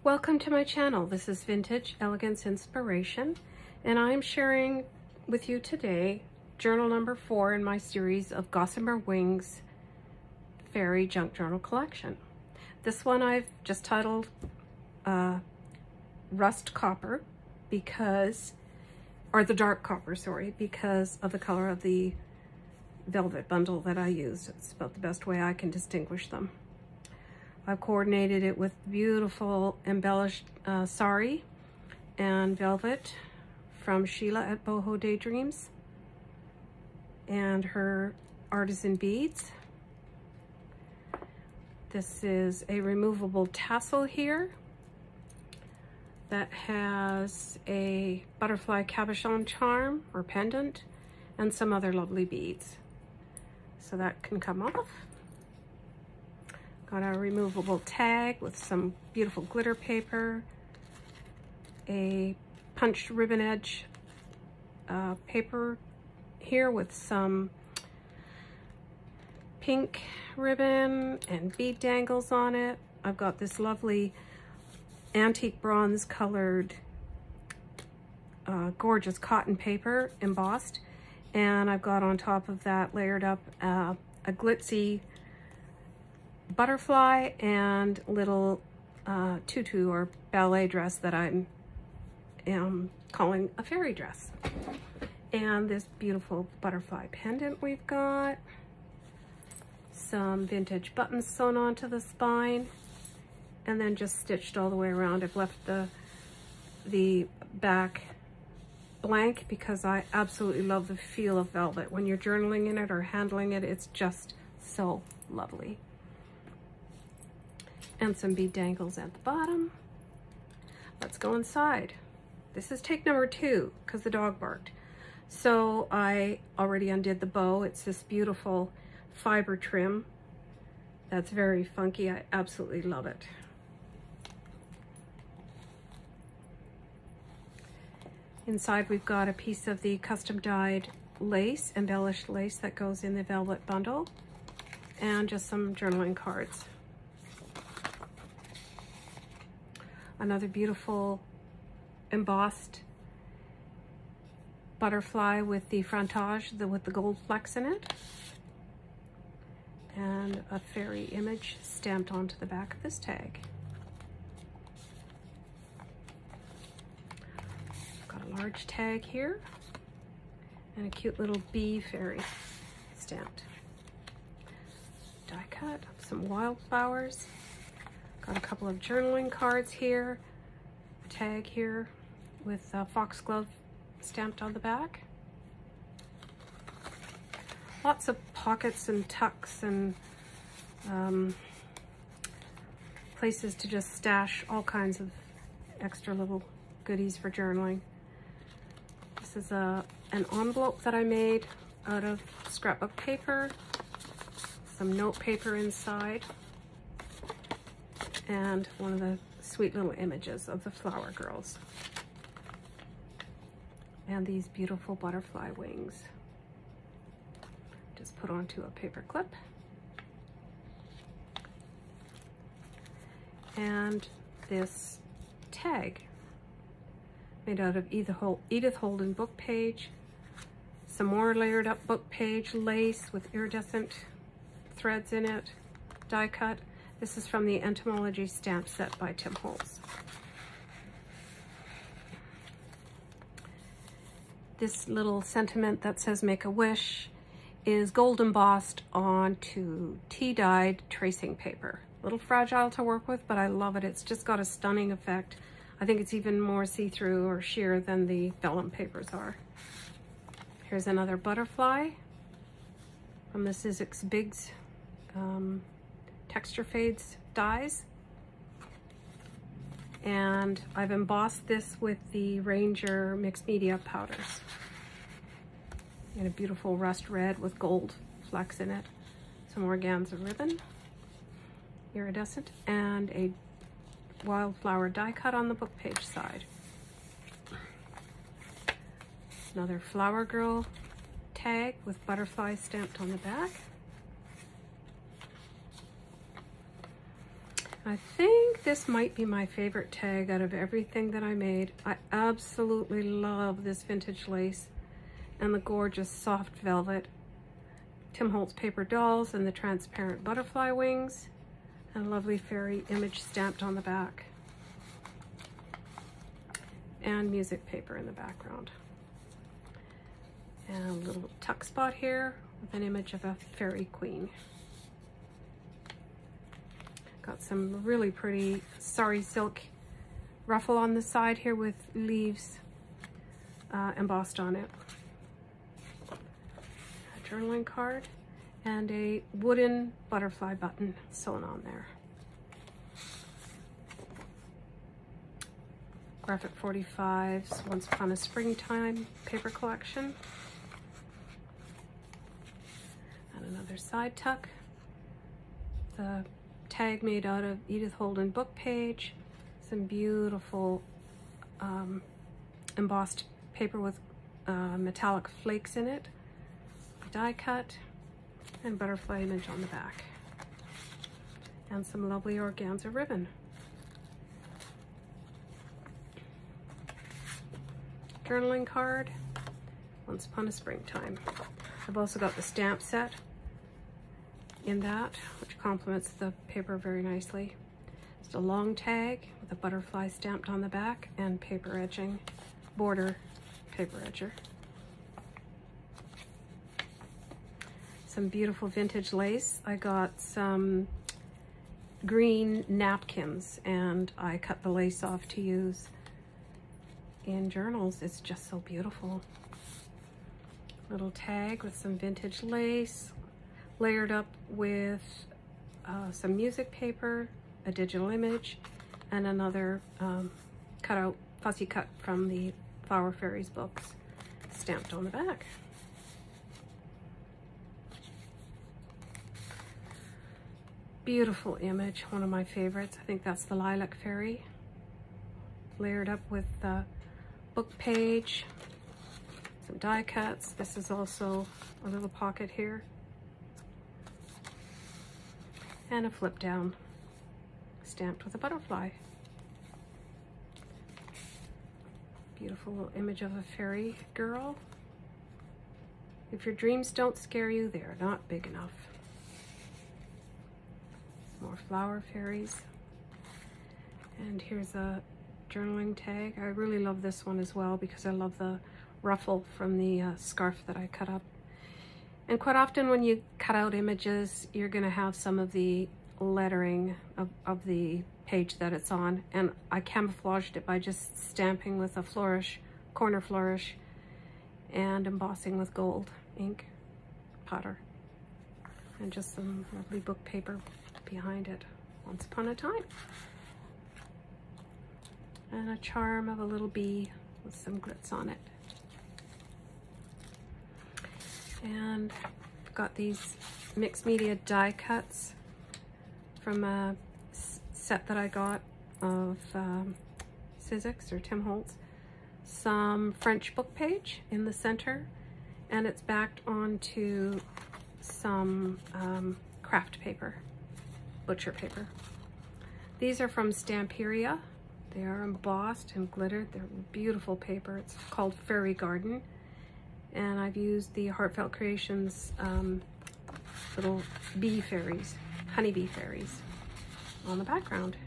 Welcome to my channel. This is Vintage Elegance Inspiration, and I'm sharing with you today journal number 4 in my series of Gossamer Wings Fairy Junk Journal Collection. This one I've just titled Rust Copper because, or the dark copper, sorry, because of the color of the velvet bundle that I used. It's about the best way I can distinguish them. I've coordinated it with beautiful embellished sari and velvet from Sheila at Bohodaydreams and her artisan beads. This is a removable tassel here that has a butterfly cabochon charm or pendant and some other lovely beads. So that can come off. Got a removable tag with some beautiful glitter paper, a punched ribbon edge paper here with some pink ribbon and bead dangles on it. I've got this lovely antique bronze colored gorgeous cotton paper embossed, and I've got on top of that layered up a glitzy butterfly and little tutu or ballet dress that I am calling a fairy dress. And this beautiful butterfly pendant we've got. Some vintage buttons sewn onto the spine and then just stitched all the way around. I've left the back blank because I absolutely love the feel of velvet. When you're journaling in it or handling it, it's just so lovely. And some bead dangles at the bottom. Let's go inside. This is take number 2 because the dog barked. So I already undid the bow. It's this beautiful fiber trim that's very funky. I absolutely love it. Inside we've got a piece of the custom dyed lace, embellished lace that goes in the velvet bundle, and just some journaling cards. Another beautiful embossed butterfly with the frontage, with the gold flecks in it. And a fairy image stamped onto the back of this tag. Got a large tag here and a cute little bee fairy stamped. Die cut, some wildflowers. Got a couple of journaling cards here, a tag here with foxglove stamped on the back. Lots of pockets and tucks and places to just stash all kinds of extra little goodies for journaling. This is an envelope that I made out of scrapbook paper, some note paper inside, and one of the sweet little images of the flower girls. And these beautiful butterfly wings. Just put onto a paper clip. And this tag made out of Edith Holden book page, some more layered up book page lace with iridescent threads in it, die cut. This is from the Entomology stamp set by Tim Holtz. This little sentiment that says make a wish is gold embossed onto tea-dyed tracing paper. A little fragile to work with, but I love it. It's just got a stunning effect. I think it's even more see-through or sheer than the vellum papers are. Here's another butterfly from the Sizzix Biggs Texture Fades dies. And I've embossed this with the Ranger mixed media powders in a beautiful rust red with gold flecks in it. Some organza ribbon, iridescent, and a wildflower die cut on the book page side. Another flower girl tag with butterflies stamped on the back. I think this might be my favorite tag out of everything that I made. I absolutely love this vintage lace and the gorgeous soft velvet Tim Holtz paper dolls and the transparent butterfly wings and a lovely fairy image stamped on the back and music paper in the background. And a little tuck spot here with an image of a fairy queen. Got some really pretty sari silk ruffle on the side here with leaves embossed on it. A journaling card and a wooden butterfly button sewn on there. Graphic 45's Once Upon a Springtime paper collection. And another side tuck. The tag made out of Edith Holden book page. Some beautiful embossed paper with metallic flakes in it. Die cut and butterfly image on the back. And some lovely organza ribbon. Journaling card, Once Upon a Springtime. I've also got the stamp set in that, which complements the paper very nicely. It's a long tag with a butterfly stamped on the back and paper edging, border paper edger. Some beautiful vintage lace. I got some green napkins and I cut the lace off to use in journals. It's just so beautiful. Little tag with some vintage lace, layered up with some music paper, a digital image, and another fussy cut from the Flower Fairies books stamped on the back. Beautiful image, one of my favorites. I think that's the Lilac Fairy, layered up with the book page, some die cuts. This is also a little pocket here, and a flip down stamped with a butterfly. Beautiful little image of a fairy girl. If your dreams don't scare you, they're not big enough. Some more flower fairies. And here's a journaling tag. I really love this one as well because I love the ruffle from the scarf that I cut up. And quite often when you cut out images, you're going to have some of the lettering of the page that it's on, and I camouflaged it by just stamping with a flourish, corner flourish, and embossing with gold ink powder, and just some lovely book paper behind it. Once Upon a Time. And a charm of a little bee with some glitz on it. And I've got these mixed media die cuts from a set that I got of Sizzix or Tim Holtz. Some French book page in the center, and it's backed onto some craft paper, butcher paper. These are from Stamperia. They are embossed and glittered. They're beautiful paper. It's called Fairy Garden. And I've used the Heartfelt Creations little bee fairies, honeybee fairies on the background.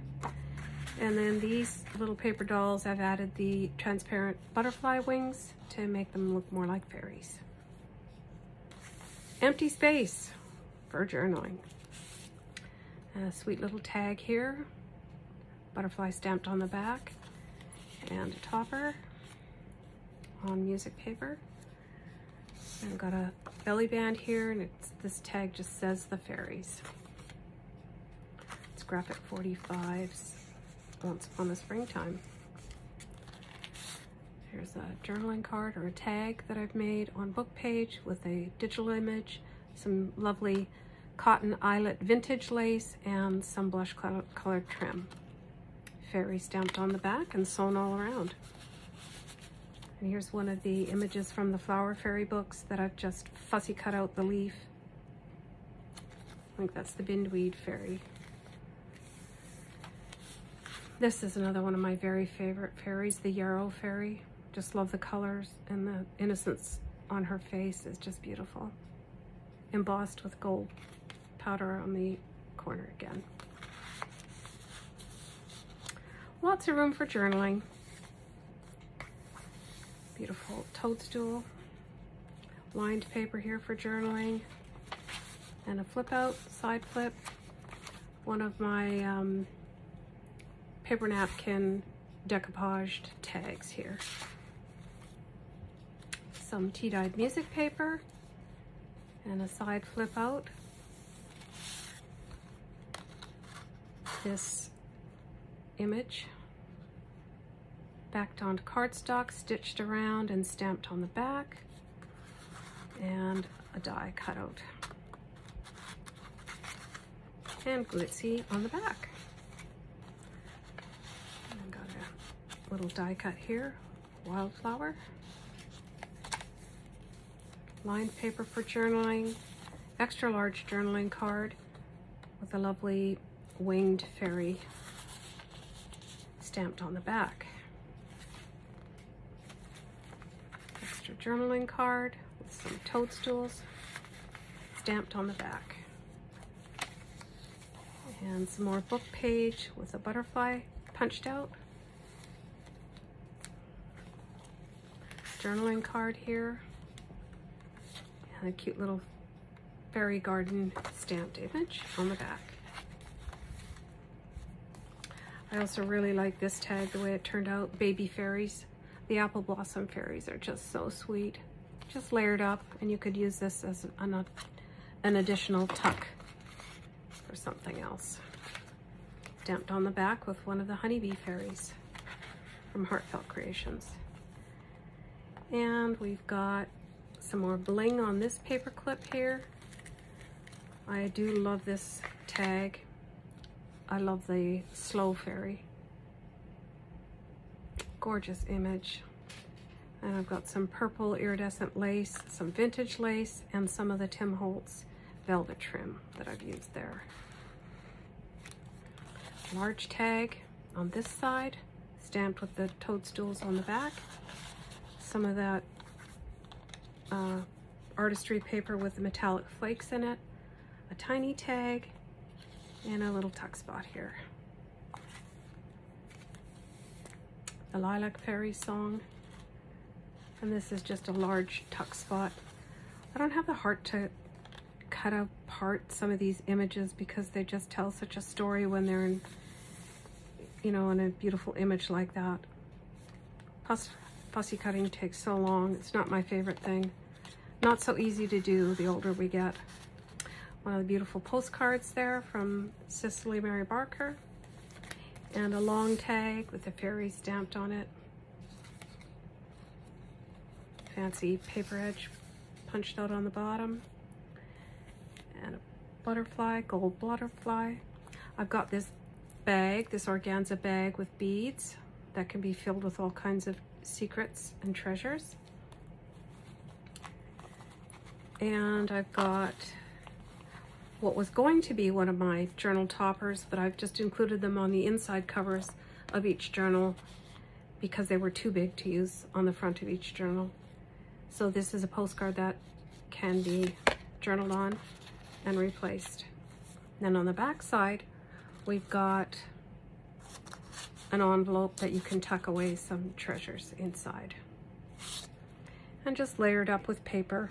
And then these little paper dolls, I've added the transparent butterfly wings to make them look more like fairies. Empty space for journaling. A sweet little tag here. Butterfly stamped on the back. And a topper on music paper. I've got a belly band here, and this tag just says The Fairies. It's Graphic 45's Once Upon a Springtime. Here's a journaling card or a tag that I've made on book page with a digital image, some lovely cotton eyelet vintage lace, and some blush colored trim. Fairy stamped on the back and sewn all around. And here's one of the images from the Flower Fairy books that I've just fussy cut out the leaf. I think that's the Bindweed Fairy. This is another one of my very favorite fairies, the Yarrow Fairy. Just love the colors, and the innocence on her face is just beautiful. Embossed with gold powder on the corner again. Lots of room for journaling. Beautiful toadstool. Lined paper here for journaling. And a flip out, side flip. One of my paper napkin decoupaged tags here. Some tea-dyed music paper and a side flip out. This image backed onto cardstock, stitched around and stamped on the back, and a die cutout and glitzy on the back. And got a little die cut here, wildflower. Lined paper for journaling, extra large journaling card with a lovely winged fairy stamped on the back. Extra journaling card with some toadstools stamped on the back. And some more book page with a butterfly punched out. Journaling card here. And a cute little fairy garden stamped image on the back. I also really like this tag, the way it turned out. Baby fairies. The apple blossom fairies are just so sweet. Just layered up, and you could use this as an additional tuck or something else. Stamped on the back with one of the honeybee fairies from Heartfelt Creations. And we've got some more bling on this paper clip here. I do love this tag. I love the slow fairy. Gorgeous image. And I've got some purple iridescent lace, some vintage lace, and some of the Tim Holtz velvet trim that I've used there. Large tag on this side, stamped with the toadstools on the back. Some of that artistry paper with the metallic flakes in it. A tiny tag, and a little tuck spot here. The Lilac Fairy song. And this is just a large tuck spot. I don't have the heart to cut apart some of these images because they just tell such a story when they're in, you know, in a beautiful image like that. Plus, fussy cutting takes so long. It's not my favorite thing. Not so easy to do the older we get. One of the beautiful postcards there from Cicely Mary Barker. And a long tag with the fairy stamped on it. Fancy paper edge punched out on the bottom. And a butterfly, gold butterfly. I've got this bag, this organza bag with beads that can be filled with all kinds of secrets and treasures. And I've got what was going to be one of my journal toppers, but I've just included them on the inside covers of each journal because they were too big to use on the front of each journal. So this is a postcard that can be journaled on and replaced. Then on the back side, we've got an envelope that you can tuck away some treasures inside. And just layered up with paper,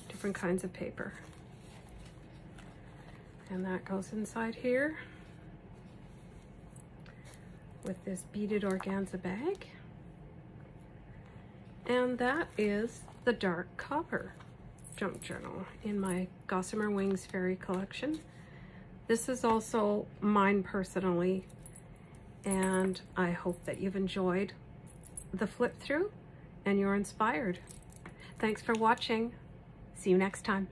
different kinds of paper. And that goes inside here with this beaded organza bag. And that is the dark copper junk journal in my Gossamer Wings Fairy collection. This is also mine personally, and I hope that you've enjoyed the flip through and you're inspired. Thanks for watching. See you next time.